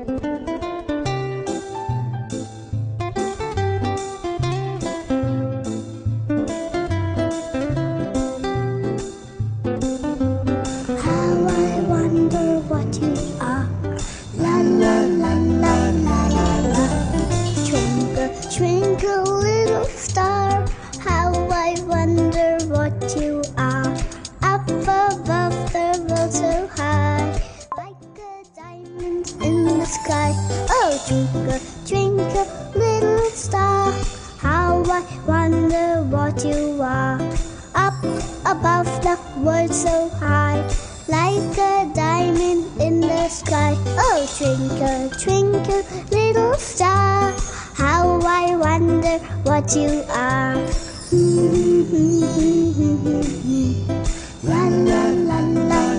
How I wonder what you are. La la la la la la la. Twinkle, twinkle, little star. How I wonder what you are. Up above the world so high, like a diamond in the sky. Oh, twinkle, twinkle, little star. How I wonder what you are. Up above the world so high, like a diamond in the sky. Oh, twinkle, twinkle, little star. How I wonder what you are. La la la la